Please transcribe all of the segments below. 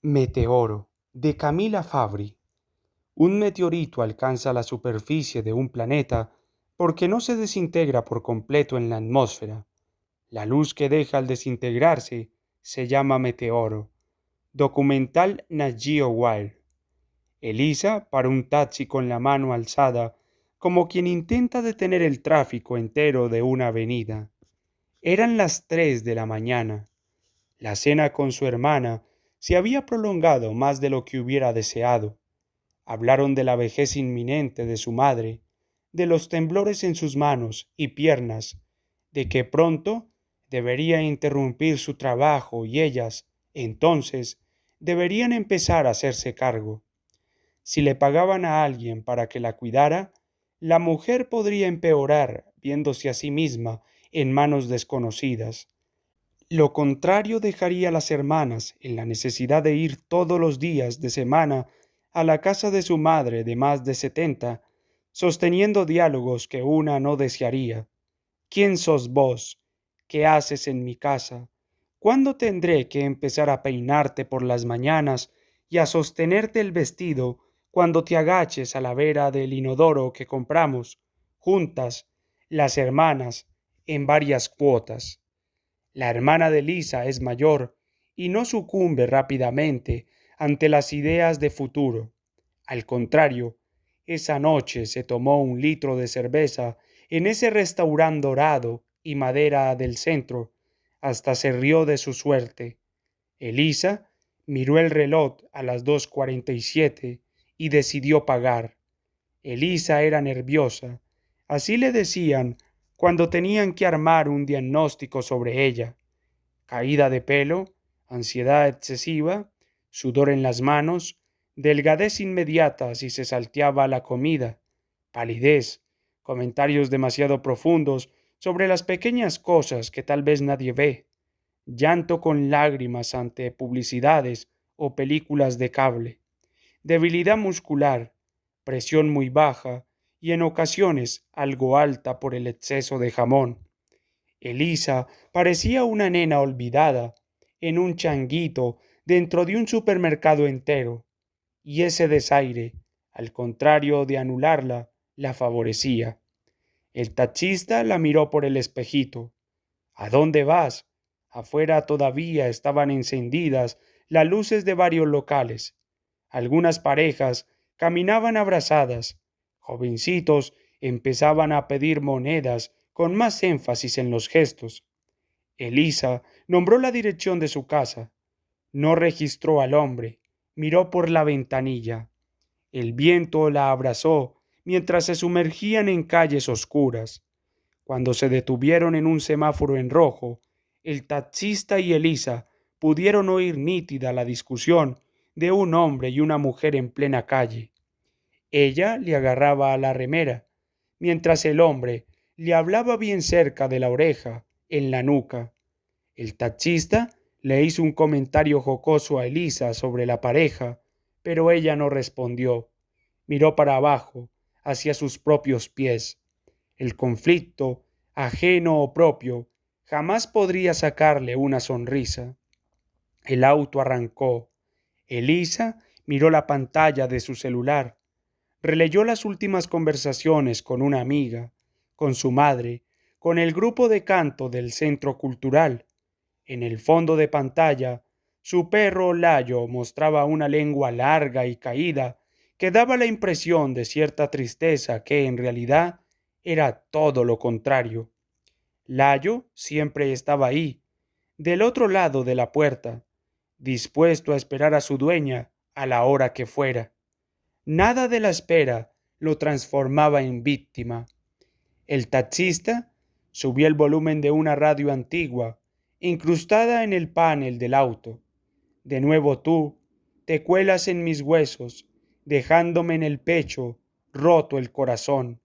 Meteoro, de Camila Fabri. Un meteorito alcanza la superficie de un planeta porque no se desintegra por completo en la atmósfera. La luz que deja al desintegrarse se llama meteoro. Documental Nat Geo Wild. Elisa para un taxi con la mano alzada, como quien intenta detener el tráfico entero de una avenida. Eran las 3 de la mañana. La cena con su hermana se había prolongado más de lo que hubiera deseado. Hablaron de la vejez inminente de su madre, de los temblores en sus manos y piernas, de que pronto debería interrumpir su trabajo y ellas, entonces, deberían empezar a hacerse cargo. Si le pagaban a alguien para que la cuidara, la mujer podría empeorar viéndose a sí misma en manos desconocidas. Lo contrario dejaría a las hermanas en la necesidad de ir todos los días de semana a la casa de su madre de más de 70, sosteniendo diálogos que una no desearía. ¿Quién sos vos? ¿Qué haces en mi casa? ¿Cuándo tendré que empezar a peinarte por las mañanas y a sostenerte el vestido cuando te agaches a la vera del inodoro que compramos, juntas, las hermanas, en varias cuotas? La hermana de Lisa es mayor y no sucumbe rápidamente ante las ideas de futuro. Al contrario, esa noche se tomó 1 litro de cerveza en ese restaurante dorado y madera del centro, hasta se rió de su suerte. Elisa miró el reloj a las 2:47 y decidió pagar. Elisa era nerviosa, así le decían cuando tenían que armar un diagnóstico sobre ella. Caída de pelo, ansiedad excesiva, sudor en las manos, delgadez inmediata si se salteaba la comida, palidez, comentarios demasiado profundos sobre las pequeñas cosas que tal vez nadie ve, llanto con lágrimas ante publicidades o películas de cable, debilidad muscular, presión muy baja y en ocasiones algo alta por el exceso de jamón. Elisa parecía una nena olvidada en un changuito dentro de un supermercado entero, y ese desaire, al contrario de anularla, la favorecía. El taxista la miró por el espejito. ¿A dónde vas? Afuera todavía estaban encendidas las luces de varios locales. Algunas parejas caminaban abrazadas. Jovencitos empezaban a pedir monedas con más énfasis en los gestos. Elisa nombró la dirección de su casa. No registró al hombre. Miró por la ventanilla. El viento la abrazó mientras se sumergían en calles oscuras. Cuando se detuvieron en un semáforo en rojo, el taxista y Elisa pudieron oír nítida la discusión de un hombre y una mujer en plena calle. Ella le agarraba a la remera, mientras el hombre le hablaba bien cerca de la oreja, en la nuca. El taxista le hizo un comentario jocoso a Elisa sobre la pareja, pero ella no respondió. Miró para abajo, hacia sus propios pies. El conflicto, ajeno o propio, jamás podría sacarle una sonrisa. El auto arrancó. Elisa miró la pantalla de su celular. Releyó las últimas conversaciones con una amiga, con su madre, con el grupo de canto del centro cultural. En el fondo de pantalla, su perro Layo mostraba una lengua larga y caída que daba la impresión de cierta tristeza que en realidad era todo lo contrario. Layo siempre estaba ahí, del otro lado de la puerta, dispuesto a esperar a su dueña a la hora que fuera. Nada de la espera lo transformaba en víctima. El taxista subió el volumen de una radio antigua, incrustada en el panel del auto. De nuevo tú te cuelas en mis huesos, dejándome en el pecho roto el corazón.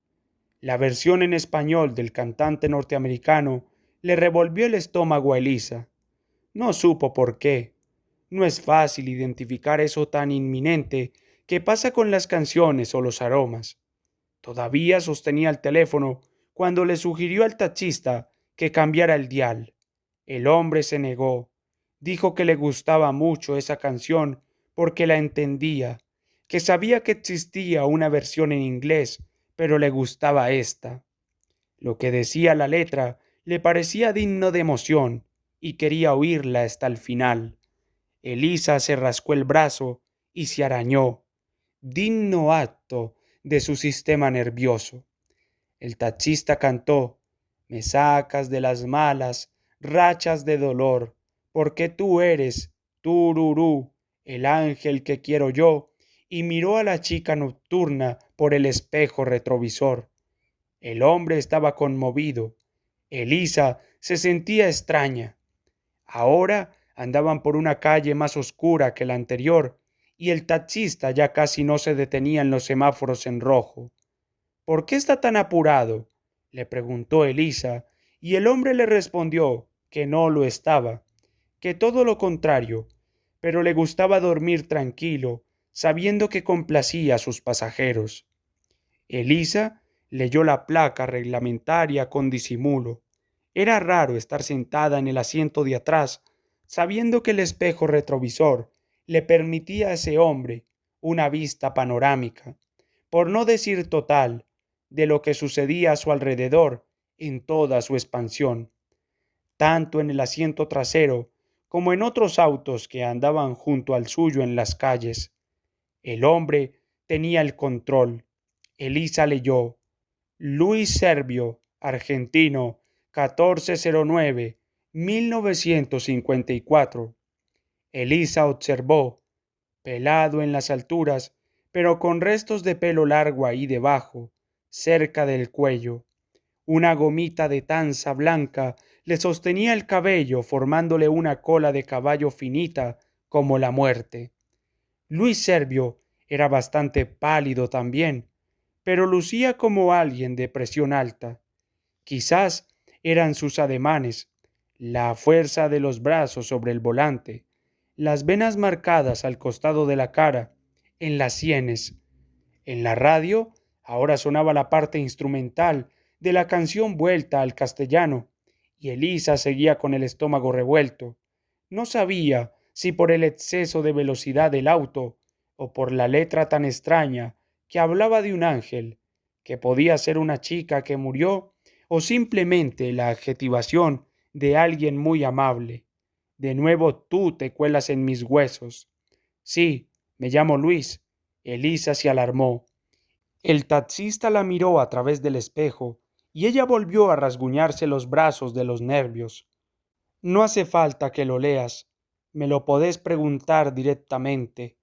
La versión en español del cantante norteamericano le revolvió el estómago a Elisa. No supo por qué. No es fácil identificar eso tan inminente que pasa con las canciones o los aromas. Todavía sostenía el teléfono cuando le sugirió al taxista que cambiara el dial. El hombre se negó. Dijo que le gustaba mucho esa canción porque la entendía, que sabía que existía una versión en inglés, pero le gustaba esta. Lo que decía la letra le parecía digno de emoción y quería oírla hasta el final. Elisa se rascó el brazo y se arañó, digno acto de su sistema nervioso. El taxista cantó: me sacas de las malas rachas de dolor, porque tú eres, tururú, el ángel que quiero yo, y miró a la chica nocturna por el espejo retrovisor. El hombre estaba conmovido. Elisa se sentía extraña. Ahora andaban por una calle más oscura que la anterior, y el taxista ya casi no se detenía en los semáforos en rojo. ¿Por qué está tan apurado?, le preguntó Elisa, y el hombre le respondió que no lo estaba, que todo lo contrario, pero le gustaba dormir tranquilo, sabiendo que complacía a sus pasajeros. Elisa leyó la placa reglamentaria con disimulo. Era raro estar sentada en el asiento de atrás, sabiendo que el espejo retrovisor le permitía a ese hombre una vista panorámica, por no decir total, de lo que sucedía a su alrededor en toda su expansión, tanto en el asiento trasero como en otros autos que andaban junto al suyo en las calles. El hombre tenía el control. Elisa leyó: Luis Servio, argentino, 1409, 1954. Elisa observó: pelado en las alturas, pero con restos de pelo largo ahí debajo, cerca del cuello. Una gomita de tanza blanca le sostenía el cabello, formándole una cola de caballo finita como la muerte. Luis Servio era bastante pálido también, pero lucía como alguien de presión alta. Quizás eran sus ademanes, la fuerza de los brazos sobre el volante, las venas marcadas al costado de la cara, en las sienes. En la radio ahora sonaba la parte instrumental de la canción vuelta al castellano, y Elisa seguía con el estómago revuelto. No sabía si por el exceso de velocidad del auto o por la letra tan extraña que hablaba de un ángel, que podía ser una chica que murió, o simplemente la adjetivación de alguien muy amable. De nuevo tú te cuelas en mis huesos. Sí, me llamo Luis. Elisa se alarmó. El taxista la miró a través del espejo y ella volvió a rasguñarse los brazos de los nervios. No hace falta que lo leas, me lo podés preguntar directamente.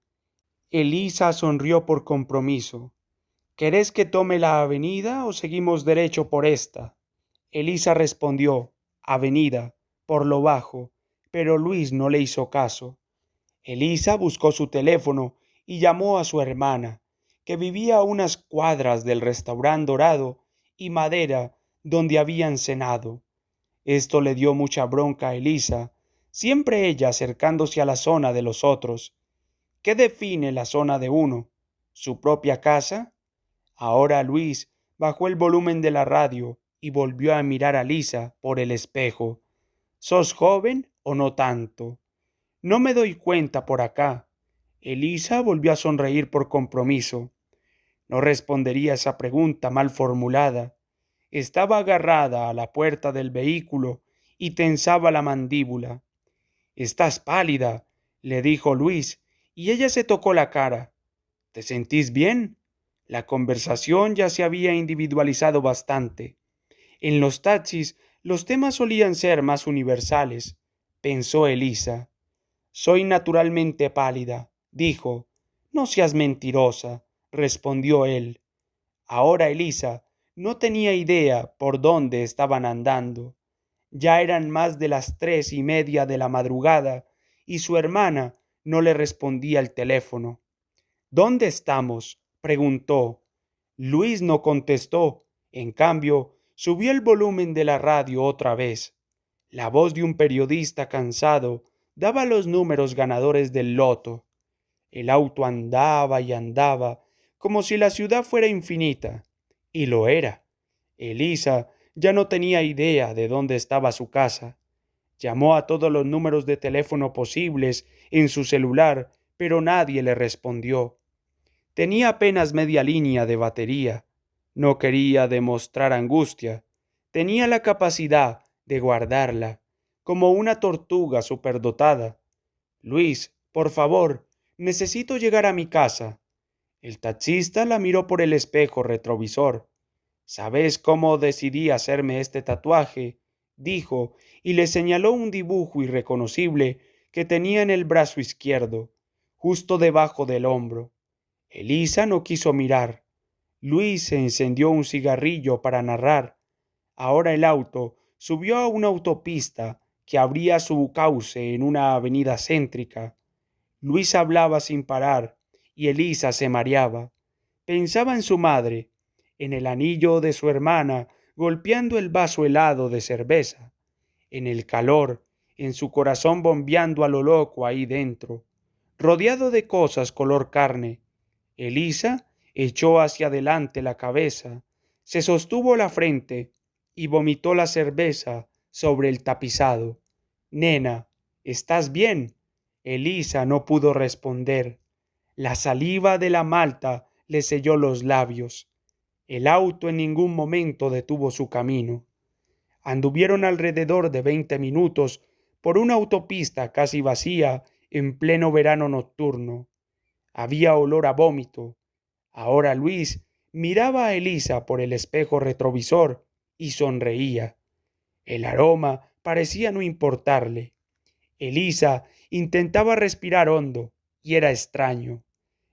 Elisa sonrió por compromiso. ¿Querés que tome la avenida o seguimos derecho por esta? Elisa respondió: avenida, por lo bajo, pero Luis no le hizo caso. Elisa buscó su teléfono y llamó a su hermana, que vivía a unas cuadras del restaurante Dorado y Madera donde habían cenado. Esto le dio mucha bronca a Elisa, siempre ella acercándose a la zona de los otros. ¿Qué define la zona de uno? ¿Su propia casa? Ahora Luis bajó el volumen de la radio y volvió a mirar a Lisa por el espejo. ¿Sos joven o no tanto? No me doy cuenta por acá. Elisa volvió a sonreír por compromiso. No respondería esa pregunta mal formulada. Estaba agarrada a la puerta del vehículo y tensaba la mandíbula. Estás pálida, le dijo Luis, y ella se tocó la cara. ¿Te sentís bien? La conversación ya se había individualizado bastante. En los taxis los temas solían ser más universales, pensó Elisa. Soy naturalmente pálida, dijo. No seas mentirosa, respondió él. Ahora Elisa no tenía idea por dónde estaban andando. Ya eran más de las 3:30 de la madrugada y su hermana no le respondía el teléfono. ¿Dónde estamos?, preguntó. Luis no contestó. En cambio, subió el volumen de la radio otra vez. La voz de un periodista cansado daba los números ganadores del loto. El auto andaba y andaba, como si la ciudad fuera infinita. Y lo era. Elisa ya no tenía idea de dónde estaba su casa. Llamó a todos los números de teléfono posibles en su celular, pero nadie le respondió. Tenía apenas media línea de batería. No quería demostrar angustia. Tenía la capacidad de guardarla, como una tortuga superdotada. Luis, por favor, necesito llegar a mi casa. El taxista la miró por el espejo retrovisor. ¿Sabes cómo decidí hacerme este tatuaje?, dijo, y le señaló un dibujo irreconocible que tenía en el brazo izquierdo, justo debajo del hombro. Elisa no quiso mirar. Luis se encendió un cigarrillo para narrar. Ahora el auto subió a una autopista que abría su cauce en una avenida céntrica. Luis hablaba sin parar y Elisa se mareaba. Pensaba en su madre, en el anillo de su hermana golpeando el vaso helado de cerveza, en el calor, en su corazón bombeando a lo loco ahí dentro, rodeado de cosas color carne. Elisa echó hacia adelante la cabeza, se sostuvo la frente y vomitó la cerveza sobre el tapizado. Nena, ¿estás bien? Elisa no pudo responder. La saliva de la malta le selló los labios. El auto en ningún momento detuvo su camino. Anduvieron alrededor de 20 minutos por una autopista casi vacía en pleno verano nocturno. Había olor a vómito. Ahora Luis miraba a Elisa por el espejo retrovisor y sonreía. El aroma parecía no importarle. Elisa intentaba respirar hondo y era extraño.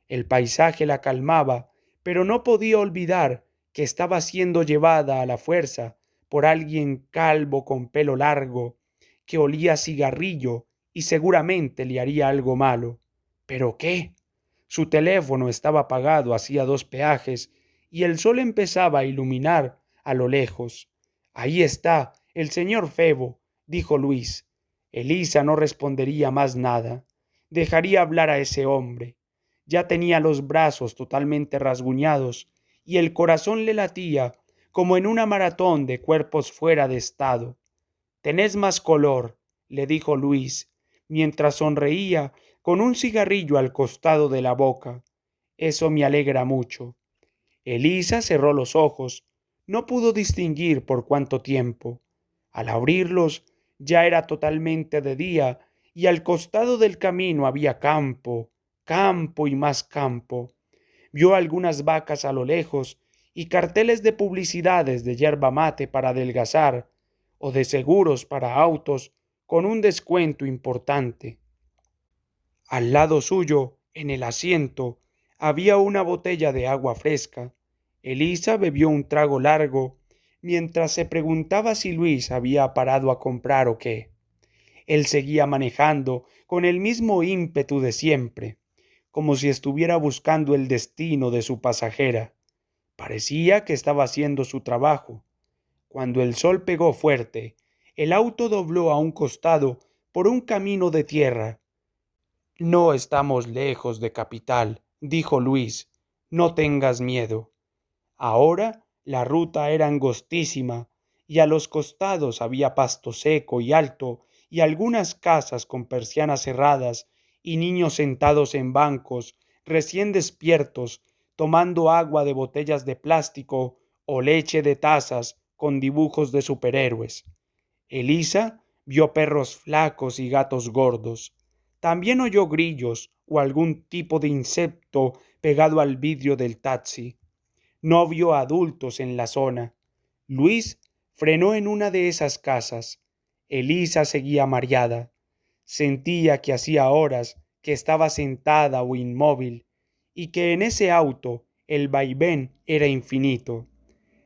El paisaje la calmaba, pero no podía olvidar que estaba siendo llevada a la fuerza por alguien calvo con pelo largo, que olía a cigarrillo y seguramente le haría algo malo. ¿Pero qué? Su teléfono estaba apagado hacía 2 peajes y el sol empezaba a iluminar a lo lejos. Ahí está, el señor Febo, dijo Luis. Elisa no respondería más nada. Dejaría hablar a ese hombre. Ya tenía los brazos totalmente rasguñados y el corazón le latía como en una maratón de cuerpos fuera de estado. Tenés más color, le dijo Luis, mientras sonreía con un cigarrillo al costado de la boca. Eso me alegra mucho. Elisa cerró los ojos. No pudo distinguir por cuánto tiempo. Al abrirlos ya era totalmente de día y al costado del camino había campo, campo y más campo. Vio algunas vacas a lo lejos y carteles de publicidades de yerba mate para adelgazar o de seguros para autos con un descuento importante. Al lado suyo, en el asiento, había una botella de agua fresca. Elisa bebió un trago largo mientras se preguntaba si Luis había parado a comprar o qué. Él seguía manejando con el mismo ímpetu de siempre, como si estuviera buscando el destino de su pasajera. Parecía que estaba haciendo su trabajo. Cuando el sol pegó fuerte, el auto dobló a un costado por un camino de tierra. No estamos lejos de Capital, dijo Luis. No tengas miedo. Ahora la ruta era angostísima y a los costados había pasto seco y alto y algunas casas con persianas cerradas y niños sentados en bancos recién despiertos tomando agua de botellas de plástico o leche de tazas con dibujos de superhéroes. Elisa vio perros flacos y gatos gordos. También oyó grillos o algún tipo de insecto pegado al vidrio del taxi. No vio adultos en la zona. Luis frenó en una de esas casas. Elisa seguía mareada. Sentía que hacía horas que estaba sentada o inmóvil y que en ese auto el vaivén era infinito.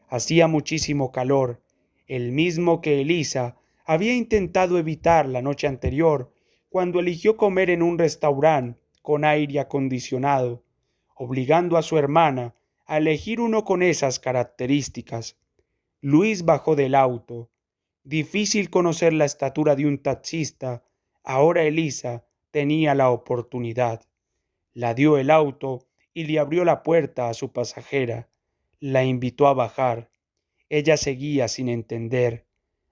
Hacía muchísimo calor, el mismo que Elisa había intentado evitar la noche anterior cuando eligió comer en un restaurante con aire acondicionado, obligando a su hermana a elegir uno con esas características. Luis bajó del auto. Difícil conocer la estatura de un taxista. Ahora Elisa tenía la oportunidad. La dio el auto y le abrió la puerta a su pasajera. La invitó a bajar. Ella seguía sin entender.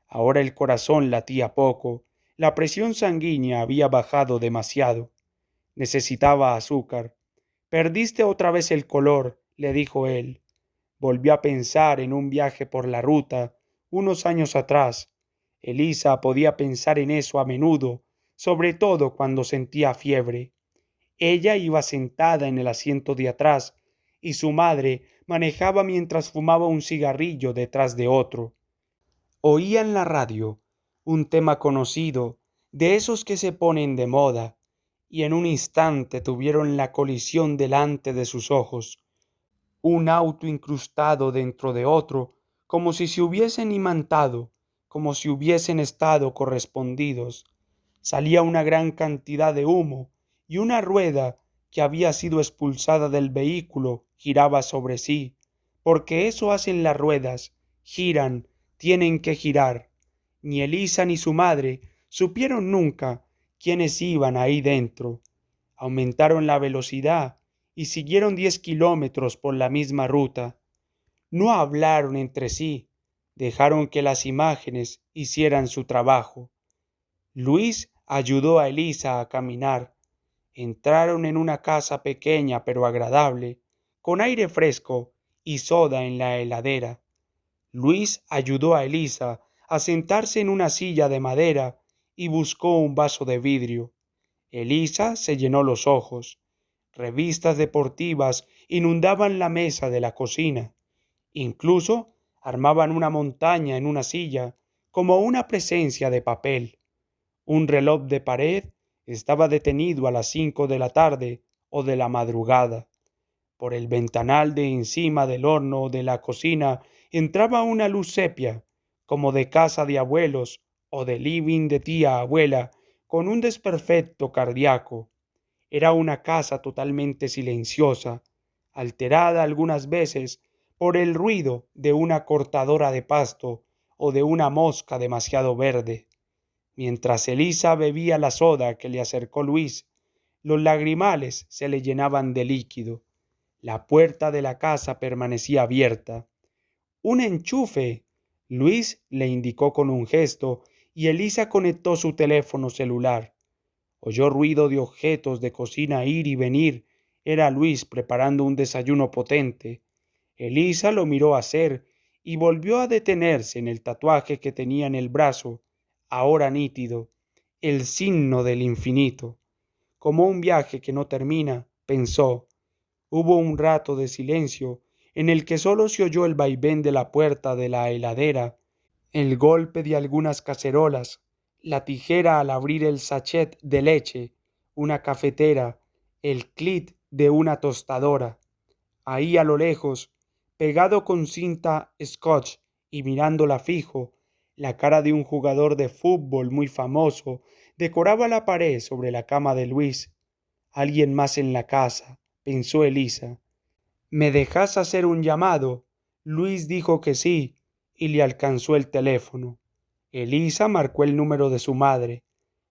Ahora el corazón latía poco. La presión sanguínea había bajado demasiado. Necesitaba azúcar. Perdiste otra vez el color, le dijo él. Volvió a pensar en un viaje por la ruta unos años atrás. Elisa podía pensar en eso a menudo, sobre todo cuando sentía fiebre. Ella iba sentada en el asiento de atrás y su madre manejaba mientras fumaba un cigarrillo detrás de otro. Oía en la radio un tema conocido, de esos que se ponen de moda, y en un instante tuvieron la colisión delante de sus ojos, un auto incrustado dentro de otro, como si se hubiesen imantado, como si hubiesen estado correspondidos. Salía una gran cantidad de humo, y una rueda que había sido expulsada del vehículo giraba sobre sí, porque eso hacen las ruedas, giran, tienen que girar. Ni Elisa ni su madre supieron nunca quiénes iban ahí dentro. Aumentaron la velocidad y siguieron 10 kilómetros por la misma ruta. No hablaron entre sí, dejaron que las imágenes hicieran su trabajo. Luis ayudó a Elisa a caminar. Entraron en una casa pequeña pero agradable, con aire fresco y soda en la heladera. Luis ayudó a Elisa a sentarse en una silla de madera y buscó un vaso de vidrio. Elisa se llenó los ojos. Revistas deportivas inundaban la mesa de la cocina. Incluso armaban una montaña en una silla, como una presencia de papel. Un reloj de pared estaba detenido a las 5 de la tarde o de la madrugada. Por el ventanal de encima del horno de la cocina entraba una luz sepia, como de casa de abuelos o de living de tía abuela, con un desperfecto cardíaco. Era una casa totalmente silenciosa, alterada algunas veces por el ruido de una cortadora de pasto o de una mosca demasiado verde. Mientras Elisa bebía la soda que le acercó Luis, los lagrimales se le llenaban de líquido. La puerta de la casa permanecía abierta. ¡Un enchufe! Luis le indicó con un gesto y Elisa conectó su teléfono celular. Oyó ruido de objetos de cocina ir y venir. Era Luis preparando un desayuno potente. Elisa lo miró hacer y volvió a detenerse en el tatuaje que tenía en el brazo, ahora nítido, el signo del infinito. Como un viaje que no termina, pensó. Hubo un rato de silencio en el que solo se oyó el vaivén de la puerta de la heladera, el golpe de algunas cacerolas, la tijera al abrir el sachet de leche, una cafetera, el clic de una tostadora. Ahí a lo lejos, pegado con cinta scotch y mirándola fijo, la cara de un jugador de fútbol muy famoso decoraba la pared sobre la cama de Luis. Alguien más en la casa, pensó Elisa. ¿Me dejas hacer un llamado? Luis dijo que sí y le alcanzó el teléfono. Elisa marcó el número de su madre.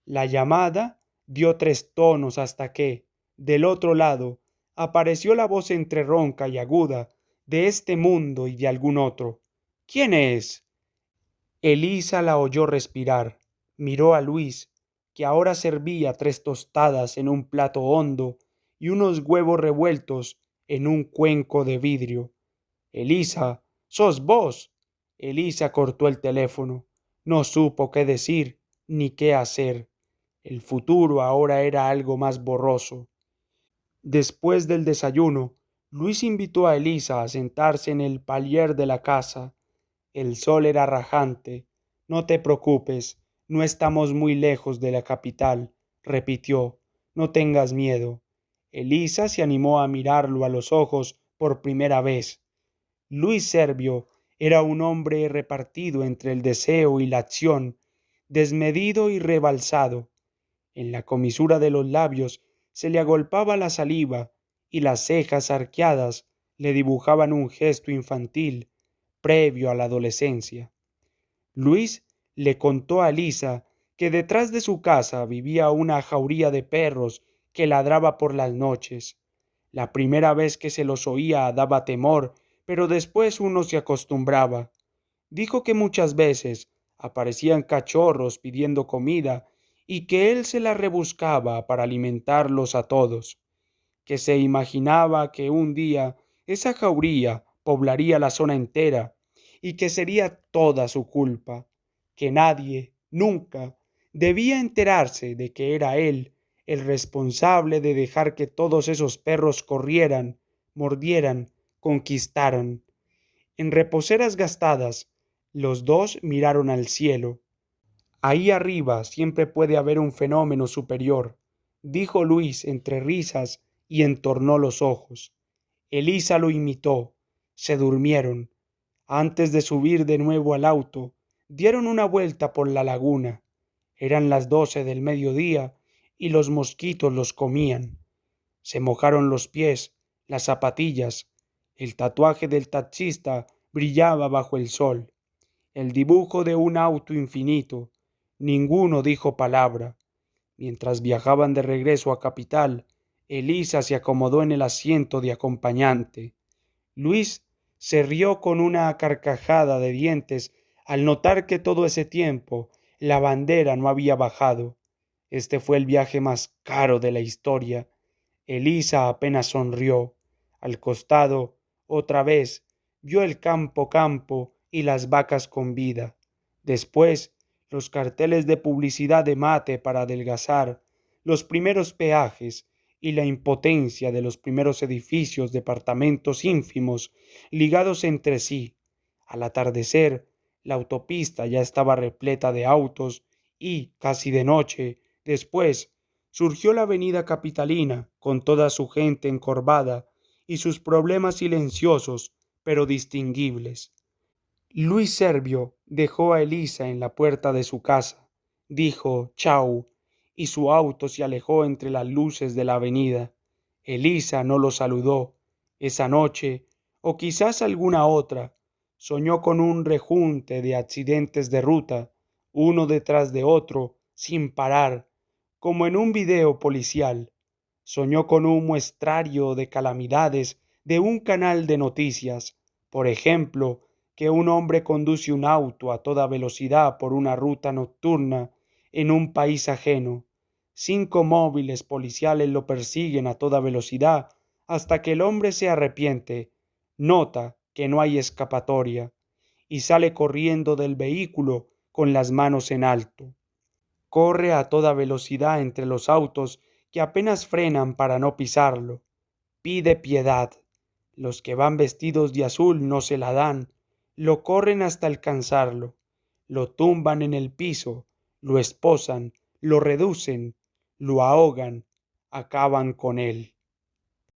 La llamada dio 3 tonos hasta que, del otro lado, apareció la voz entre ronca y aguda de este mundo y de algún otro. ¿Quién es? Elisa la oyó respirar. Miró a Luis, que ahora servía 3 tostadas en un plato hondo y unos huevos revueltos en un cuenco de vidrio. Elisa, ¿sos vos? Elisa cortó el teléfono. No supo qué decir ni qué hacer. El futuro ahora era algo más borroso. Después del desayuno, Luis invitó a Elisa a sentarse en el palier de la casa. El sol era rajante. No te preocupes, no estamos muy lejos de la capital, repitió. No tengas miedo. Elisa se animó a mirarlo a los ojos por primera vez. Luis Servio era un hombre repartido entre el deseo y la acción, desmedido y rebalsado. En la comisura de los labios se le agolpaba la saliva y las cejas arqueadas le dibujaban un gesto infantil previo a la adolescencia. Luis le contó a Lisa que detrás de su casa vivía una jauría de perros que ladraba por las noches. La primera vez que se los oía daba temor, pero después uno se acostumbraba. Dijo que muchas veces aparecían cachorros pidiendo comida y que él se las rebuscaba para alimentarlos a todos, que se imaginaba que un día esa jauría poblaría la zona entera y que sería toda su culpa, que nadie, nunca, debía enterarse de que era él el responsable de dejar que todos esos perros corrieran, mordieran, conquistaran. En reposeras gastadas, los dos miraron al cielo. Ahí arriba siempre puede haber un fenómeno superior, dijo Luis entre risas y entornó los ojos. Elisa lo imitó. Se durmieron. Antes de subir de nuevo al auto, dieron una vuelta por la laguna. Eran las 12 del mediodía y los mosquitos los comían. Se mojaron los pies, las zapatillas. El tatuaje del taxista brillaba bajo el sol. El dibujo de un auto infinito. Ninguno dijo palabra. Mientras viajaban de regreso a Capital, Elisa se acomodó en el asiento de acompañante. Luis se rió con una carcajada de dientes al notar que todo ese tiempo la bandera no había bajado. Este fue el viaje más caro de la historia. Elisa apenas sonrió. Al costado, otra vez, vio el campo y las vacas con vida. Después, los carteles de publicidad de mate para adelgazar, los primeros peajes y la impotencia de los primeros edificios, departamentos ínfimos, ligados entre sí. Al atardecer, la autopista ya estaba repleta de autos y, casi de noche, después, surgió la avenida capitalina con toda su gente encorvada y sus problemas silenciosos pero distinguibles. Luis Servio dejó a Elisa en la puerta de su casa, dijo chau, y su auto se alejó entre las luces de la avenida. Elisa no lo saludó. Esa noche, o quizás alguna otra, soñó con un rejunte de accidentes de ruta, uno detrás de otro, sin parar, como en un video policial. Soñó con un muestrario de calamidades de un canal de noticias, por ejemplo, que un hombre conduce un auto a toda velocidad por una ruta nocturna en un país ajeno. 5 móviles policiales lo persiguen a toda velocidad hasta que el hombre se arrepiente, nota que no hay escapatoria y sale corriendo del vehículo con las manos en alto. Corre a toda velocidad entre los autos que apenas frenan para no pisarlo. Pide piedad. Los que van vestidos de azul no se la dan, lo corren hasta alcanzarlo, lo tumban en el piso, lo esposan, lo reducen, lo ahogan, acaban con él.